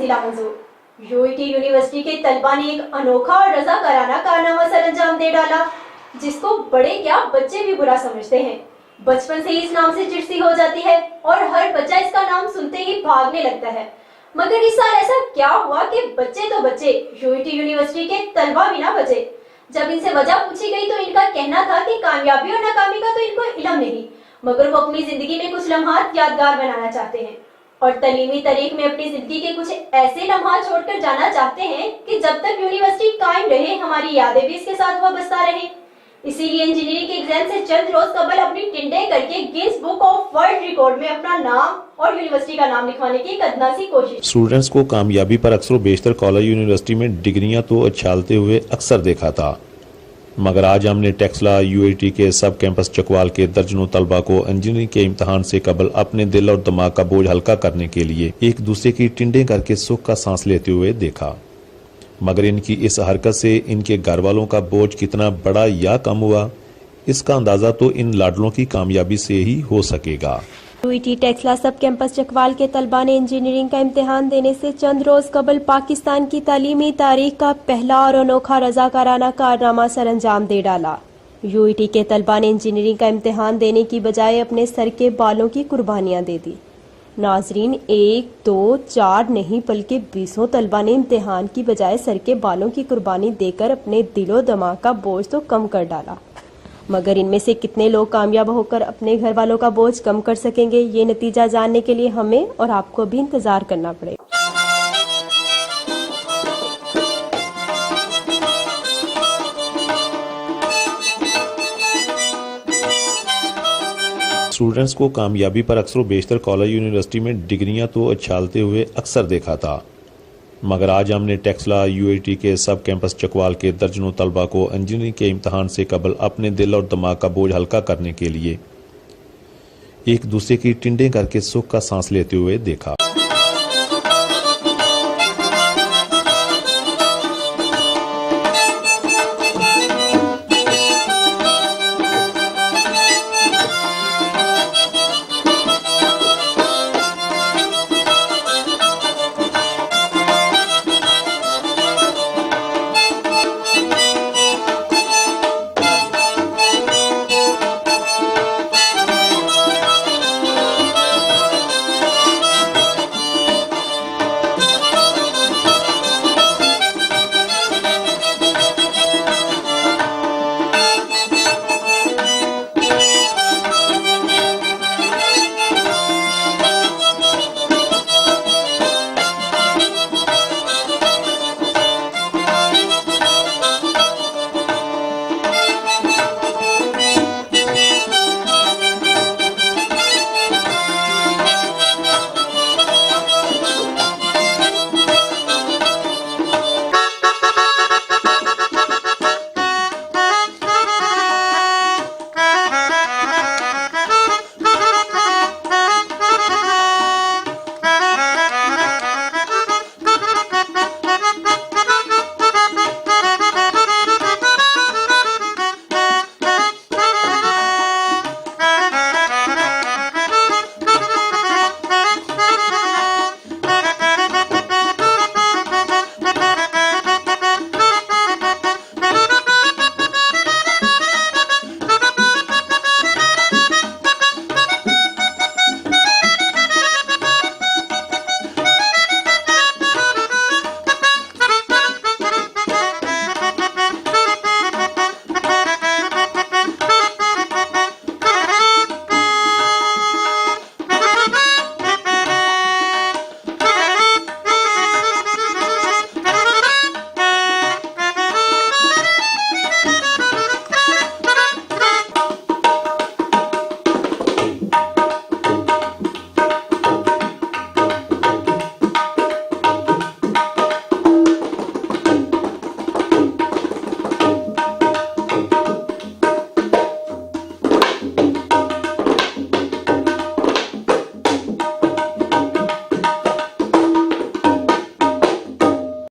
मिला मंजूर। UIT university के तलबा ने एक अनोखा और रज़ाकाराना कारनामा सर अंजाम दे डाला, जिसको बड़े क्या बच्चे भी बुरा समझते हैं। बचपन से ही इस नाम से चिढ़ हो जाती है और हर बच्चा इसका नाम सुनते ही भागने लगता है। मगर इस साल ऐसा क्या हुआ कि बच्चे तो बच्चे, यूआईटी यूनिवर्सिटी के तलबा भी ना बचे। जब इनसे वजह पूछी गई तो इनका कहना था कि कामयाबी और नाकामी का तो इनको इल्म नहीं, मगर वो अपनी जिंदगी में कुछ लम्हात यादगार बनाना चाहते हैं और तलीमी तारीख में अपनी जिंदगी के कुछ ऐसे लम्हात छोड़कर जाना चाहते हैं कि जब तक यूनिवर्सिटी कायम रहे हमारी यादें भी इसके साथ वाबस्ता रहे। इसीलिए इंजीनियरिंग के एग्जाम से चंद रोज कबल अपनी टिंडे करके Guinness book of world record में अपना नाम और यूनिवर्सिटी का नाम लिखवाने की कदनासी कोशिश। स्टूडेंट्स को कामयाबी पर अक्सर बेशतर कॉलेज यूनिवर्सिटी में डिग्रियां तो उछालते हुए अक्सर देखा था, मगर आज हमने टेक्सला यूआईटी के सब कैंपस चकवाल के दर्जनों तलबा को इंजीनियरिंग के इम्तहान से कबल अपने दिल और दिमाग का बोझ हल्का करने के लिए एक दूसरे की टिंडे करके सुख का सांस लेते हुए देखा। मगर इनकी इस हरकत से इनके घर वालों का बोझ कितना बड़ा या कम हुआ, इसका अंदाजा तो इन लाडलों की कामयाबी से ही हो सकेगा। यूआईटी टेक्सला सब कैंपस चकवाल के तलबा ने इंजीनियरिंग का इम्तिहान देने से चंद रोज कबल पाकिस्तान की तालीमी तारीख का पहला और अनोखा रज़ाकाराना कारनामा सर अंजाम दे डाला। यूआईटी के तलबा ने इंजीनियरिंग का इम्तिहान देने की बजाय अपने सर के बालों की कुर्बानियां दे दी। नाजरीन, 1, 2, 4 नहीं बल्कि 20 तलबा ने इम्तिहान की बजाय सर के बालों की कुर्बानी देकर अपने दिलो दिमाग का बोझ तो कम कर डाला। मगर इनमें से कितने लोग कामयाब होकर अपने घर वालों का बोझ कम कर सकेंगे, ये नतीजा जानने के लिए हमें और आपको भी इंतजार करना पड़ेगा। स्टूडेंट्स को कामयाबी पर अक्सर बेशतर कॉलेज यूनिवर्सिटी में डिग्रियां तो उछालते हुए अक्सर देखा था, मगर आज हमने टेक्सला यूआईटी के सब कैंपस चकवाल के दर्जनों तलबा को इंजीनियरिंग के इम्तहान से कबल अपने दिल और दिमाग का बोझ हल्का करने के लिए एक दूसरे की टिंडे करके सुख का सांस लेते हुए देखा।